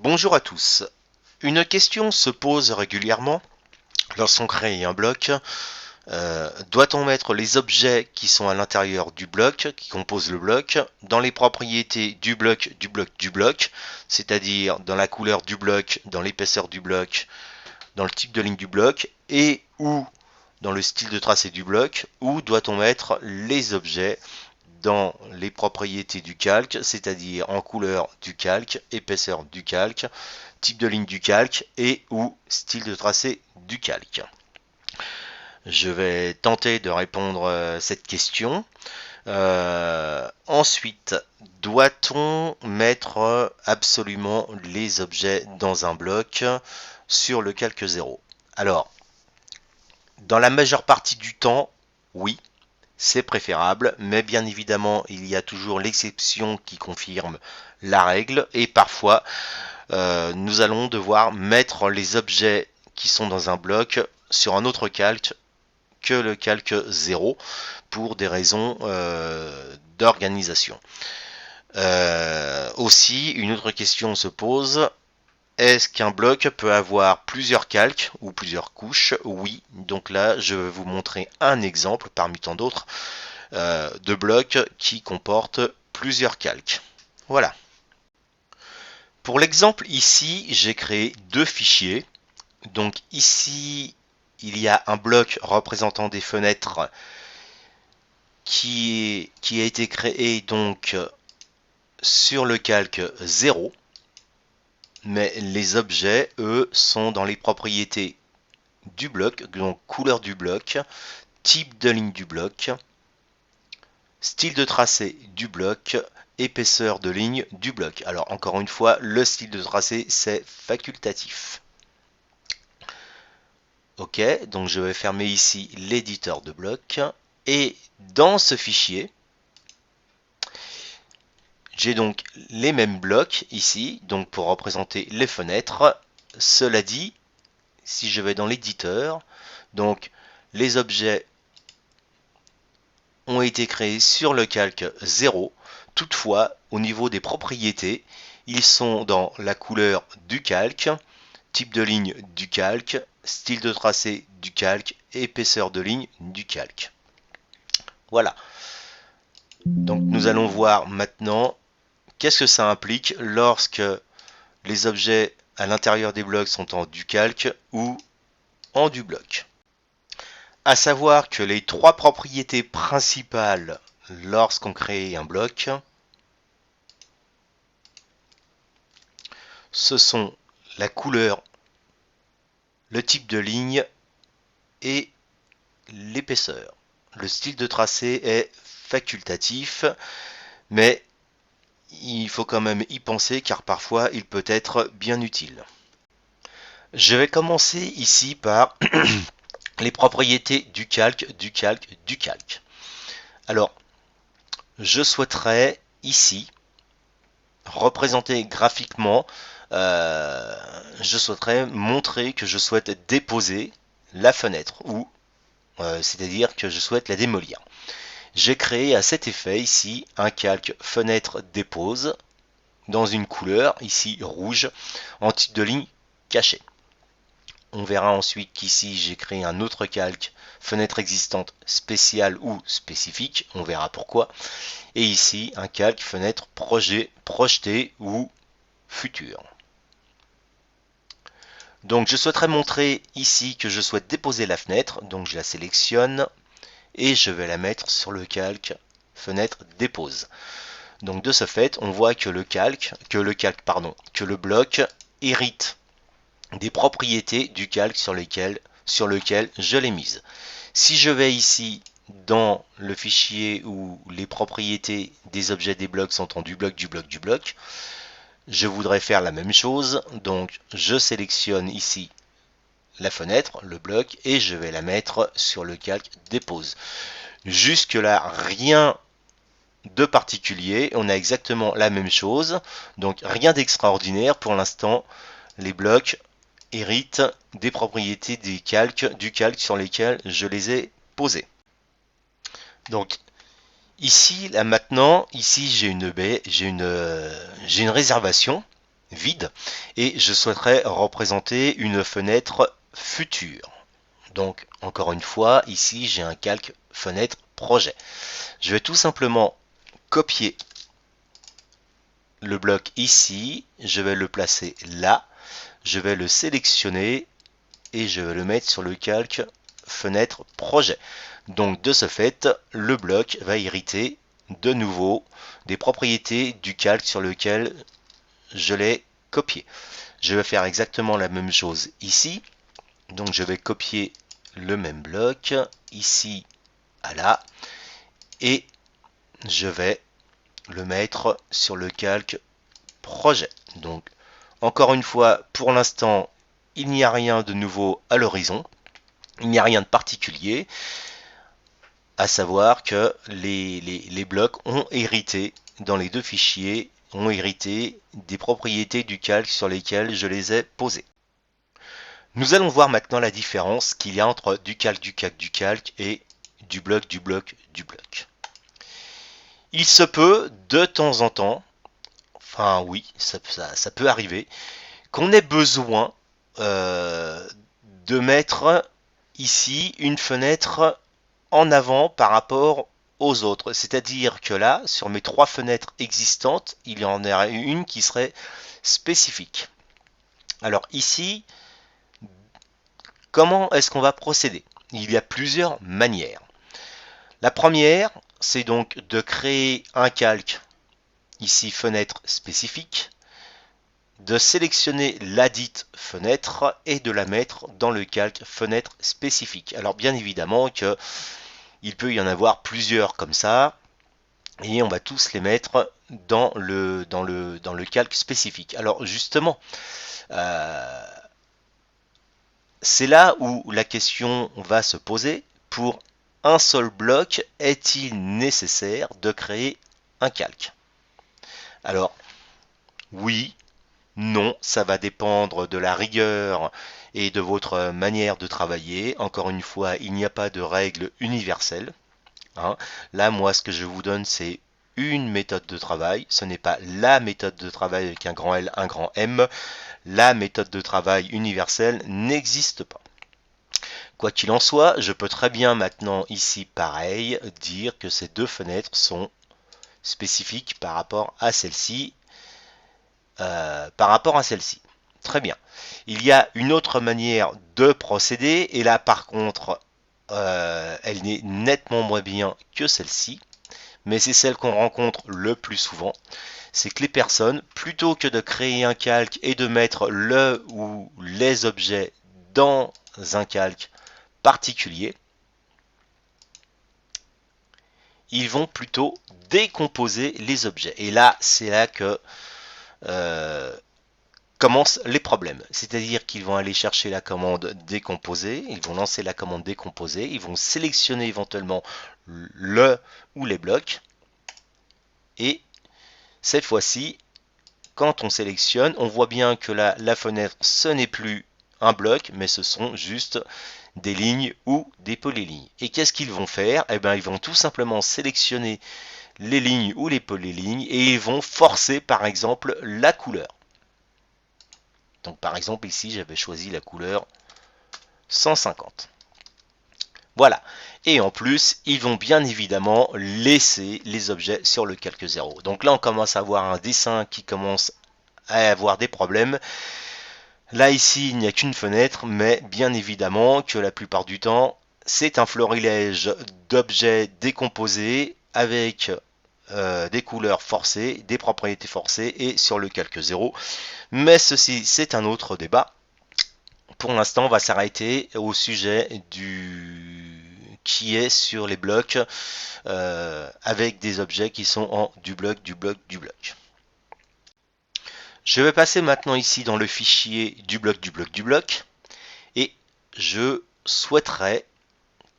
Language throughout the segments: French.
Bonjour à tous. Une question se pose régulièrement lorsqu'on crée un bloc. Doit-on mettre les objets qui sont à l'intérieur du bloc, qui composent le bloc, dans les propriétés du bloc, c'est-à-dire dans la couleur du bloc, dans l'épaisseur du bloc, dans le type de ligne du bloc, et ou dans le style de tracé du bloc, ou doit-on mettre les objets dans les propriétés du calque, c'est-à-dire en couleur du calque, épaisseur du calque, type de ligne du calque et ou style de tracé du calque. Je vais tenter de répondre à cette question. Ensuite, doit-on mettre absolument les objets dans un bloc sur le calque 0? Alors, dans la majeure partie du temps, oui, c'est préférable, mais bien évidemment, il y a toujours l'exception qui confirme la règle, et parfois, nous allons devoir mettre les objets qui sont dans un bloc sur un autre calque que le calque 0 pour des raisons d'organisation. Aussi, une autre question se pose. Est-ce qu'un bloc peut avoir plusieurs calques ou plusieurs couches? Oui, donc là je vais vous montrer un exemple parmi tant d'autres de blocs qui comportent plusieurs calques. Voilà. Pour l'exemple ici, j'ai créé deux fichiers. Donc ici, il y a un bloc représentant des fenêtres qui a été créé donc sur le calque 0. Mais les objets, eux, sont dans les propriétés du bloc, donc couleur du bloc, type de ligne du bloc, style de tracé du bloc, épaisseur de ligne du bloc. Alors encore une fois, le style de tracé, c'est facultatif. Ok, donc je vais fermer ici l'éditeur de bloc. Et dans ce fichier, j'ai donc les mêmes blocs ici, donc pour représenter les fenêtres. Cela dit, si je vais dans l'éditeur, donc les objets ont été créés sur le calque 0. Toutefois, au niveau des propriétés, ils sont dans la couleur du calque, type de ligne du calque, style de tracé du calque, épaisseur de ligne du calque. Voilà. Donc nous allons voir maintenant qu'est-ce que ça implique lorsque les objets à l'intérieur des blocs sont en du calque ou en du bloc. À savoir que les trois propriétés principales lorsqu'on crée un bloc, ce sont la couleur, le type de ligne et l'épaisseur. Le style de tracé est facultatif, mais il faut quand même y penser car parfois il peut être bien utile. Je vais commencer ici par les propriétés du calque. Alors, je souhaiterais ici représenter graphiquement, je souhaiterais montrer que je souhaite déposer la fenêtre ou c'est-à-dire que je souhaite la démolir. J'ai créé à cet effet ici un calque fenêtre dépose dans une couleur ici rouge en type de ligne cachée. On verra ensuite qu'ici j'ai créé un autre calque fenêtre existante spéciale ou spécifique, on verra pourquoi. Et ici un calque fenêtre projeté ou futur. Donc je souhaiterais montrer ici que je souhaite déposer la fenêtre, donc je la sélectionne et je vais la mettre sur le calque fenêtre dépose. Donc de ce fait, on voit que le bloc hérite des propriétés du calque sur lequel je l'ai mise. Si je vais ici dans le fichier où les propriétés des objets des blocs sont en du bloc, je voudrais faire la même chose, donc je sélectionne ici la fenêtre, le bloc, et je vais la mettre sur le calque dépose. Jusque là, rien de particulier, on a exactement la même chose, donc rien d'extraordinaire pour l'instant. Les blocs héritent des propriétés du calque sur lesquels je les ai posés. Donc ici, là maintenant, ici j'ai une réservation. vide et je souhaiterais représenter une fenêtre future. Donc encore une fois, ici j'ai un calque fenêtre projet. Je vais tout simplement copier le bloc ici, je vais le placer là, je vais le sélectionner et je vais le mettre sur le calque fenêtre projet. Donc de ce fait, le bloc va hériter de nouveau des propriétés du calque sur lequel je l'ai copié. Je vais faire exactement la même chose ici. Donc je vais copier le même bloc ici à là et je vais le mettre sur le calque projet. Donc encore une fois, pour l'instant, il n'y a rien de nouveau à l'horizon. Il n'y a rien de particulier, à savoir que les blocs ont hérité dans les deux fichiers, ont hérité des propriétés du calque sur lesquelles je les ai posés. Nous allons voir maintenant la différence qu'il y a entre du calque et du bloc. Il se peut de temps en temps, enfin oui, ça peut arriver, qu'on ait besoin de mettre ici une fenêtre en avant par rapport aux autres. C'est-à-dire que là, sur mes trois fenêtres existantes, il y en aurait une qui serait spécifique. Alors ici, comment est-ce qu'on va procéder? Il y a plusieurs manières. La première, c'est donc de créer un calque, ici fenêtre spécifique, de sélectionner ladite fenêtre et de la mettre dans le calque fenêtre spécifique. Alors bien évidemment que il peut y en avoir plusieurs comme ça et on va tous les mettre dans le calque spécifique. Alors justement, c'est là où la question va se poser. Pour un seul bloc, est-il nécessaire de créer un calque? Alors, oui, non, ça va dépendre de la rigueur et de votre manière de travailler. Encore une fois, il n'y a pas de règle universelle. Hein. Là, moi, ce que je vous donne, c'est une méthode de travail. Ce n'est pas la méthode de travail avec un grand L, un grand M. La méthode de travail universelle n'existe pas. Quoi qu'il en soit, je peux très bien maintenant ici, pareil, dire que ces deux fenêtres sont spécifiques par rapport à celle-ci. Très bien. Il y a une autre manière de procéder, et là par contre, elle n'est nettement moins bien que celle-ci, mais c'est celle qu'on rencontre le plus souvent. C'est que les personnes, plutôt que de créer un calque et de mettre le ou les objets dans un calque particulier, ils vont plutôt décomposer les objets. Et là, c'est là que commencent les problèmes. C'est-à-dire qu'ils vont aller chercher la commande décomposer, ils vont lancer la commande décomposer, ils vont sélectionner éventuellement le ou les blocs. Et cette fois-ci, quand on sélectionne, on voit bien que la fenêtre, ce n'est plus un bloc, mais ce sont juste des lignes ou des polylignes. Et qu'est-ce qu'ils vont faire? Eh bien, ils vont tout simplement sélectionner les lignes ou les polylignes et ils vont forcer, par exemple, la couleur. Donc, par exemple, ici, j'avais choisi la couleur 150. Voilà. Et en plus, ils vont bien évidemment laisser les objets sur le calque 0. Donc là, on commence à avoir un dessin qui commence à avoir des problèmes. Là, ici, il n'y a qu'une fenêtre, mais bien évidemment que la plupart du temps, c'est un florilège d'objets décomposés avec des couleurs forcées, des propriétés forcées et sur le calque 0. Mais ceci, c'est un autre débat. Pour l'instant, on va s'arrêter au sujet qui est sur les blocs avec des objets qui sont en du bloc. Je vais passer maintenant ici dans le fichier du bloc et je souhaiterais,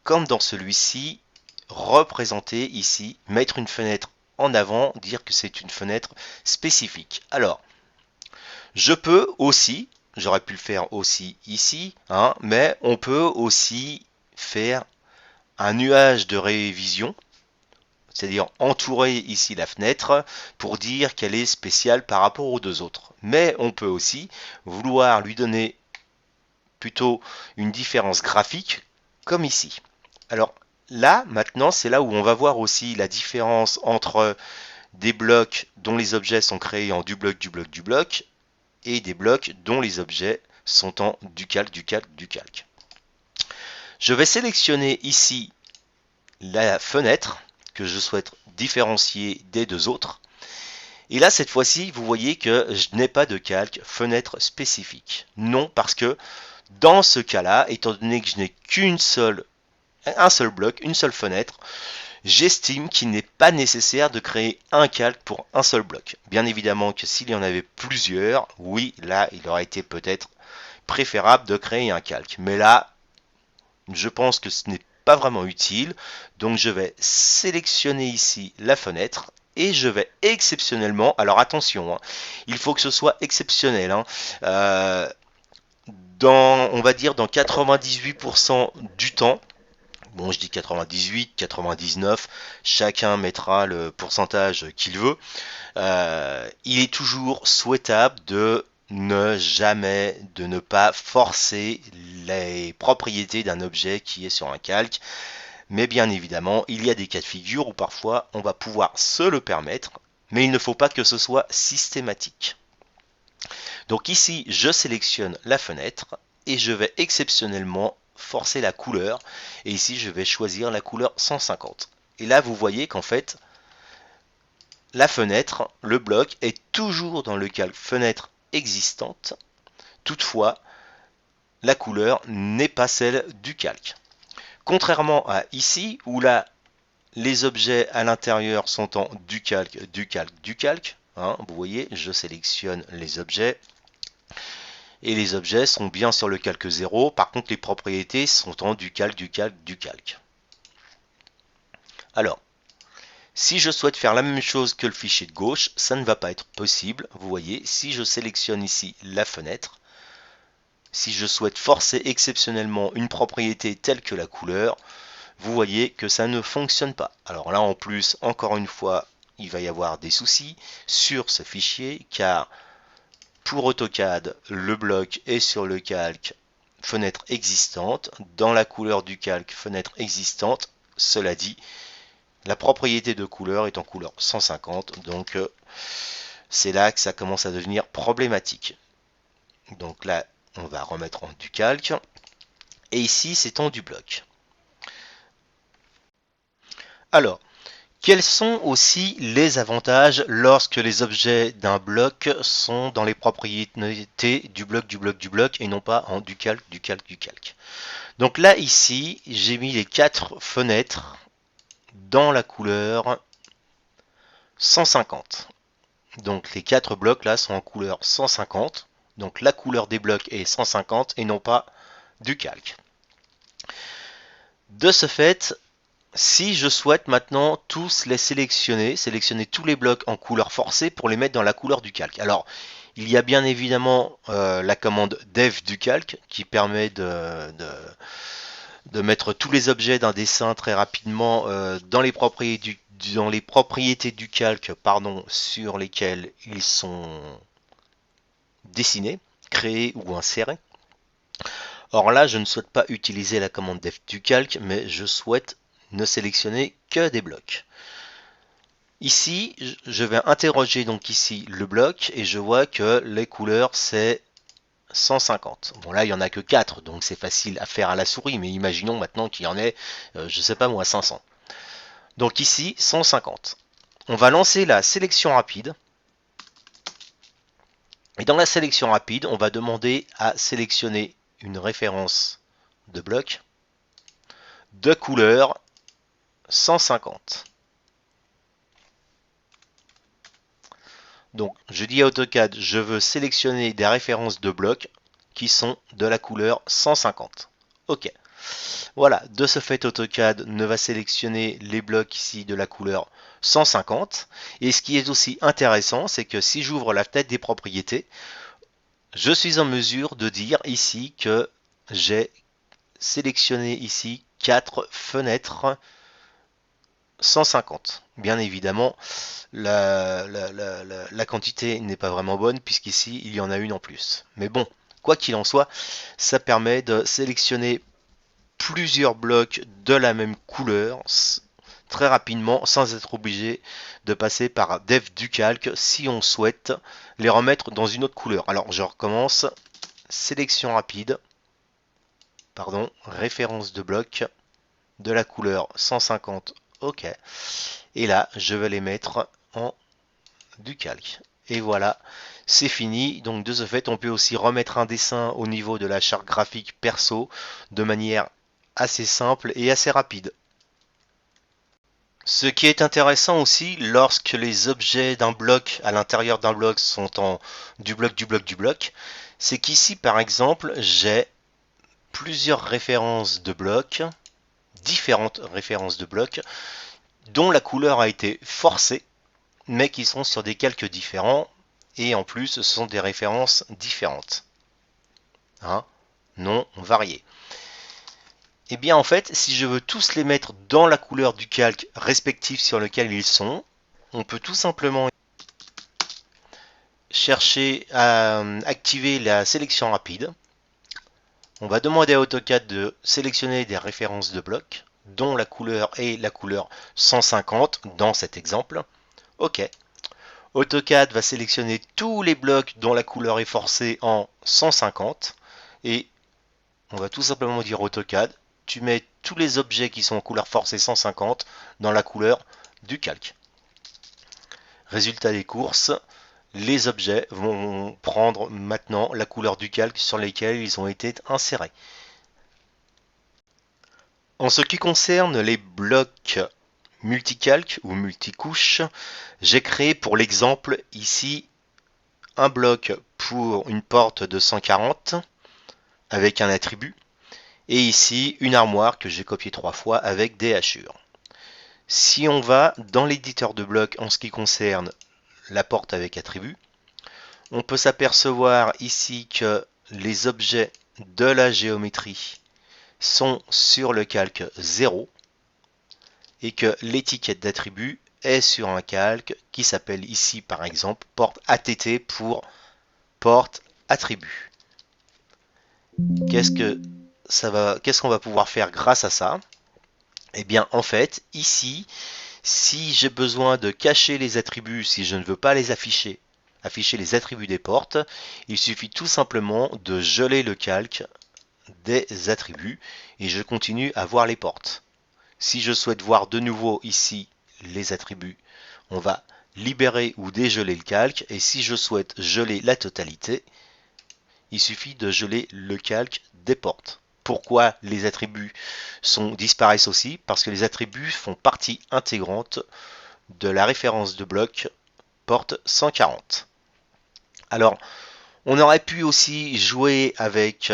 comme dans celui-ci, représenter ici, mettre une fenêtre en avant, dire que c'est une fenêtre spécifique. Alors, je peux aussi, j'aurais pu le faire aussi ici, hein, mais on peut aussi faire un nuage de révision, c'est-à-dire entourer ici la fenêtre pour dire qu'elle est spéciale par rapport aux deux autres. Mais on peut aussi vouloir lui donner plutôt une différence graphique, comme ici. Alors là, maintenant, c'est là où on va voir aussi la différence entre des blocs dont les objets sont créés en du bloc, du bloc, du bloc, et des blocs dont les objets sont en du calque, du calque, du calque. Je vais sélectionner ici la fenêtre que je souhaite différencier des deux autres. Et là, cette fois-ci, vous voyez que je n'ai pas de calque fenêtre spécifique. Non, parce que dans ce cas-là, étant donné que je n'ai un seul bloc, une seule fenêtre, j'estime qu'il n'est pas nécessaire de créer un calque pour un seul bloc. Bien évidemment que s'il y en avait plusieurs, oui, là, il aurait été peut-être préférable de créer un calque. Mais là, je pense que ce n'est pas vraiment utile. Donc je vais sélectionner ici la fenêtre et je vais exceptionnellement, alors attention, hein, il faut que ce soit exceptionnel, hein, on va dire dans 98% du temps, bon je dis 98, 99, chacun mettra le pourcentage qu'il veut, il est toujours souhaitable de ne pas forcer les propriétés d'un objet qui est sur un calque. Mais bien évidemment, il y a des cas de figure où parfois on va pouvoir se le permettre, mais il ne faut pas que ce soit systématique. Donc ici, je sélectionne la fenêtre et je vais exceptionnellement forcer la couleur. Et ici, je vais choisir la couleur 150. Et là, vous voyez qu'en fait, la fenêtre, le bloc, est toujours dans le calque fenêtre existante. Toutefois, la couleur n'est pas celle du calque. Contrairement à ici, où là, les objets à l'intérieur sont en du calque, du calque, du calque. Hein, vous voyez, je sélectionne les objets. Et les objets sont bien sur le calque 0. Par contre, les propriétés sont en du calque, du calque, du calque. Alors, si je souhaite faire la même chose que le fichier de gauche, ça ne va pas être possible. Vous voyez, si je sélectionne ici la fenêtre, si je souhaite forcer exceptionnellement une propriété telle que la couleur, vous voyez que ça ne fonctionne pas. Alors là, en plus, encore une fois, il va y avoir des soucis sur ce fichier, car pour AutoCAD, le bloc est sur le calque fenêtre existante, dans la couleur du calque fenêtre existante. Cela dit, la propriété de couleur est en couleur 150, donc c'est là que ça commence à devenir problématique. Donc là, on va remettre en du calque, et ici, c'est en du bloc. Alors, quels sont aussi les avantages lorsque les objets d'un bloc sont dans les propriétés du bloc, du bloc, du bloc et non pas en du calque, du calque, du calque. Donc là, ici, j'ai mis les 4 fenêtres dans la couleur 150. Donc les 4 blocs là sont en couleur 150. Donc la couleur des blocs est 150 et non pas du calque. De ce fait, si je souhaite maintenant tous les sélectionner tous les blocs en couleur forcée pour les mettre dans la couleur du calque. Alors, il y a bien évidemment la commande def du calque qui permet de mettre tous les objets d'un dessin très rapidement dans les propriétés du calque sur lesquels ils sont dessinés, créés ou insérés. Or là, je ne souhaite pas utiliser la commande def du calque, mais je souhaite ne sélectionner que des blocs. Ici, je vais interroger donc ici le bloc et je vois que les couleurs c'est 150. Bon là, il n'y en a que 4, donc c'est facile à faire à la souris, mais imaginons maintenant qu'il y en ait, je sais pas moi, 500. Donc ici, 150. On va lancer la sélection rapide. Et dans la sélection rapide, on va demander à sélectionner une référence de bloc de couleur 150. Donc, je dis à AutoCAD, je veux sélectionner des références de blocs qui sont de la couleur 150. OK. Voilà, de ce fait, AutoCAD ne va sélectionner les blocs ici de la couleur 150. Et ce qui est aussi intéressant, c'est que si j'ouvre la tête des propriétés, je suis en mesure de dire ici que j'ai sélectionné ici 4 fenêtres 150. Bien évidemment, la quantité n'est pas vraiment bonne puisqu'ici il y en a une en plus. Mais bon, quoi qu'il en soit, ça permet de sélectionner plusieurs blocs de la même couleur très rapidement sans être obligé de passer par Dev du calque si on souhaite les remettre dans une autre couleur. Alors je recommence, sélection rapide, pardon, référence de bloc de la couleur 150, ok. Et là, je vais les mettre en du calque. Et voilà, c'est fini. Donc de ce fait, on peut aussi remettre un dessin au niveau de la charte graphique perso de manière assez simple et assez rapide. Ce qui est intéressant aussi, lorsque les objets d'un bloc à l'intérieur d'un bloc sont en du bloc, du bloc, du bloc, c'est qu'ici, par exemple, j'ai plusieurs références de blocs, différentes références de blocs, dont la couleur a été forcée, mais qui sont sur des calques différents, et en plus, ce sont des références différentes. Hein, non variées. Et bien en fait, si je veux tous les mettre dans la couleur du calque respectif sur lequel ils sont, on peut tout simplement chercher à activer la sélection rapide. On va demander à AutoCAD de sélectionner des références de blocs, dont la couleur est la couleur 150 dans cet exemple. OK. AutoCAD va sélectionner tous les blocs dont la couleur est forcée en 150 et on va tout simplement dire AutoCAD, tu mets tous les objets qui sont en couleur forcée 150 dans la couleur du calque. Résultat des courses, les objets vont prendre maintenant la couleur du calque sur lesquels ils ont été insérés. En ce qui concerne les blocs multicalques ou multicouches, j'ai créé pour l'exemple ici un bloc pour une porte de 140 avec un attribut et ici une armoire que j'ai copiée 3 fois avec des hachures. Si on va dans l'éditeur de blocs en ce qui concerne la porte avec attribut, on peut s'apercevoir ici que les objets de la géométrie sont sur le calque 0 et que l'étiquette d'attribut est sur un calque qui s'appelle ici par exemple porte ATT pour porte attribut. Qu'est-ce qu'on va pouvoir faire grâce à ça? Eh bien en fait ici, si j'ai besoin de cacher les attributs, si je ne veux pas les afficher les attributs des portes, il suffit tout simplement de geler le calque des attributs et je continue à voir les portes. Si je souhaite voir de nouveau ici les attributs, on va libérer ou dégeler le calque et si je souhaite geler la totalité, il suffit de geler le calque des portes. Pourquoi les attributs disparaissent aussi? Parce que les attributs font partie intégrante de la référence de bloc porte 140. Alors, on aurait pu aussi jouer avec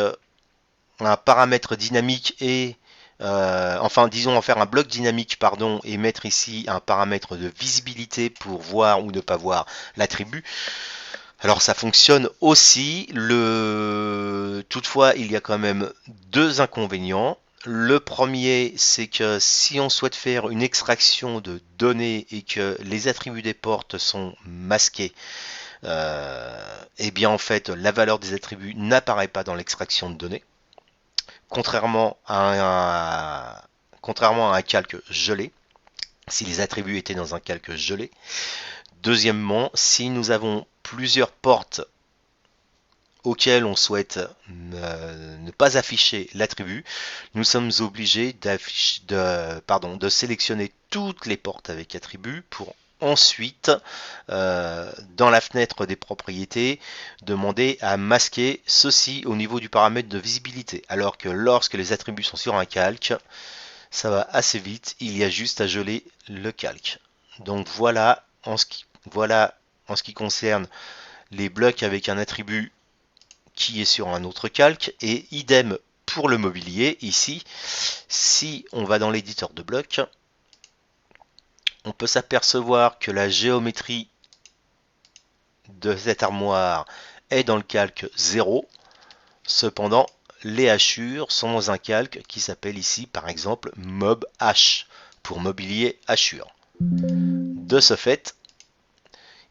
un paramètre dynamique et enfin disons en faire un bloc dynamique pardon et mettre ici un paramètre de visibilité pour voir ou ne pas voir l'attribut. Alors ça fonctionne aussi, toutefois il y a quand même deux inconvénients. Le premier, c'est que si on souhaite faire une extraction de données et que les attributs des portes sont masqués, et bien en fait la valeur des attributs n'apparaît pas dans l'extraction de données, contrairement à un calque gelé, si les attributs étaient dans un calque gelé. Deuxièmement, si nous avons plusieurs portes auxquelles on souhaite ne pas afficher l'attribut, nous sommes obligés de sélectionner toutes les portes avec attribut pour ensuite, dans la fenêtre des propriétés, demander à masquer ceci au niveau du paramètre de visibilité. Alors que lorsque les attributs sont sur un calque, ça va assez vite, il y a juste à geler le calque. Donc voilà en ce qui concerne les blocs avec un attribut qui est sur un autre calque et idem pour le mobilier. Ici, si on va dans l'éditeur de blocs, on peut s'apercevoir que la géométrie de cette armoire est dans le calque 0. Cependant, les hachures sont dans un calque qui s'appelle ici par exemple mob h. pour mobilier hachure. De ce fait,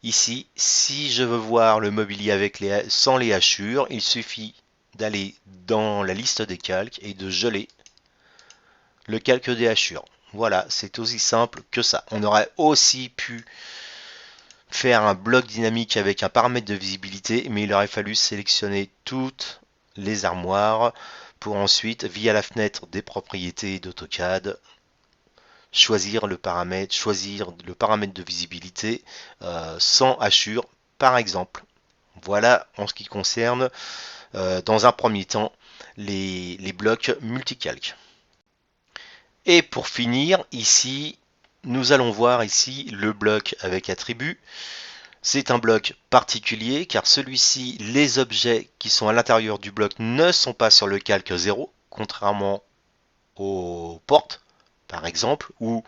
ici, si je veux voir le mobilier sans les hachures, il suffit d'aller dans la liste des calques et de geler le calque des hachures. Voilà, c'est aussi simple que ça. On aurait aussi pu faire un bloc dynamique avec un paramètre de visibilité, mais il aurait fallu sélectionner toutes les armoires pour ensuite, via la fenêtre des propriétés d'AutoCAD, choisir le paramètre de visibilité sans hachure, par exemple. Voilà en ce qui concerne, dans un premier temps, les blocs multicalques. Et pour finir, ici, nous allons voir ici le bloc avec attribut. C'est un bloc particulier car celui-ci, les objets qui sont à l'intérieur du bloc ne sont pas sur le calque 0, contrairement aux portes, par exemple, ou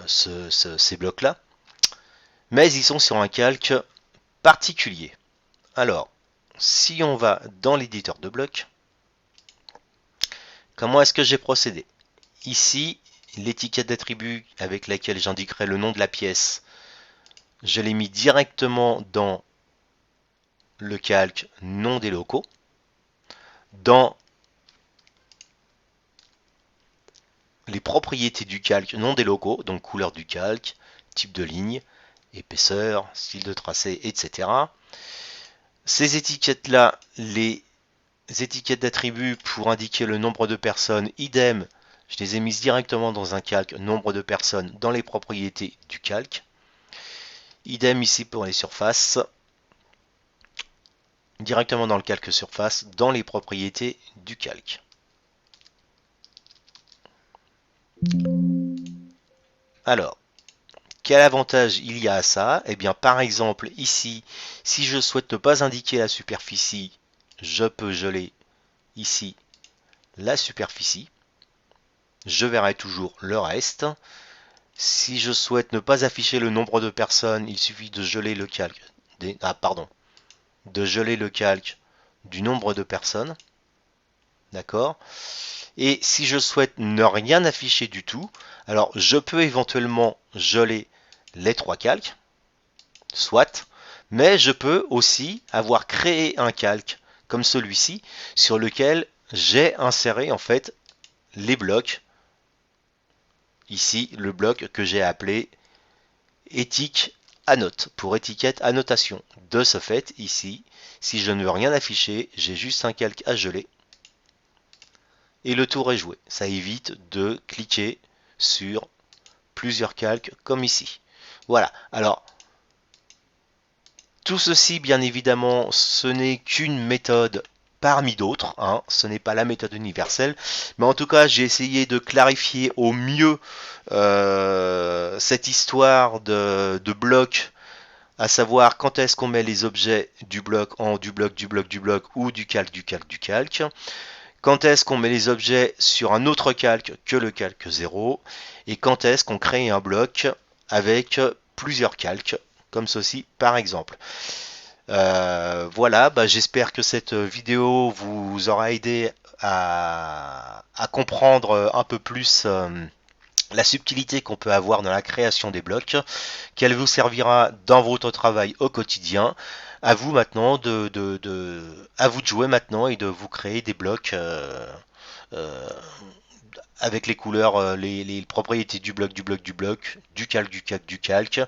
ces blocs-là, mais ils sont sur un calque particulier. Alors, si on va dans l'éditeur de blocs, comment est-ce que j'ai procédé? Ici, l'étiquette d'attribut avec laquelle j'indiquerai le nom de la pièce, je l'ai mis directement dans le calque nom des locaux. Dans les propriétés du calque nom des locaux, donc couleur du calque, type de ligne, épaisseur, style de tracé, etc. Ces étiquettes-là, les étiquettes d'attributs pour indiquer le nombre de personnes, idem, je les ai mises directement dans un calque nombre de personnes dans les propriétés du calque. Idem ici pour les surfaces, directement dans le calque surface, dans les propriétés du calque. Alors, quel avantage il y a à ça? Eh bien, par exemple, ici, si je souhaite ne pas indiquer la superficie, je peux geler ici la superficie. Je verrai toujours le reste. Si je souhaite ne pas afficher le nombre de personnes, il suffit de geler le calque. De geler le calque du nombre de personnes. D'accord? Et si je souhaite ne rien afficher du tout, alors je peux éventuellement geler les trois calques, soit, mais je peux aussi avoir créé un calque comme celui-ci sur lequel j'ai inséré en fait les blocs. Ici, le bloc que j'ai appelé éthique annote pour étiquette annotation. De ce fait, ici, si je ne veux rien afficher, j'ai juste un calque à geler et le tour est joué. Ça évite de cliquer sur plusieurs calques comme ici. Voilà. Alors, tout ceci, bien évidemment, ce n'est qu'une méthode parmi d'autres, hein. Ce n'est pas la méthode universelle, mais en tout cas, j'ai essayé de clarifier au mieux cette histoire de bloc, à savoir quand est-ce qu'on met les objets du bloc en du bloc, du bloc, du bloc, ou du calque, du calque, du calque. Quand est-ce qu'on met les objets sur un autre calque que le calque 0, et quand est-ce qu'on crée un bloc avec plusieurs calques, comme ceci par exemple. Voilà, j'espère que cette vidéo vous aura aidé à comprendre un peu plus la subtilité qu'on peut avoir dans la création des blocs, qu'elle vous servira dans votre travail au quotidien. À vous maintenant à vous de jouer maintenant et de vous créer des blocs euh, avec les couleurs, les propriétés du bloc, du bloc, du bloc, du calque, du calque, du calque,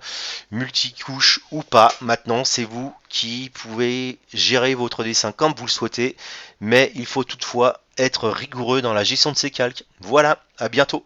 multicouche ou pas. Maintenant, c'est vous qui pouvez gérer votre dessin comme vous le souhaitez, mais il faut toutefois être rigoureux dans la gestion de ces calques. Voilà, à bientôt.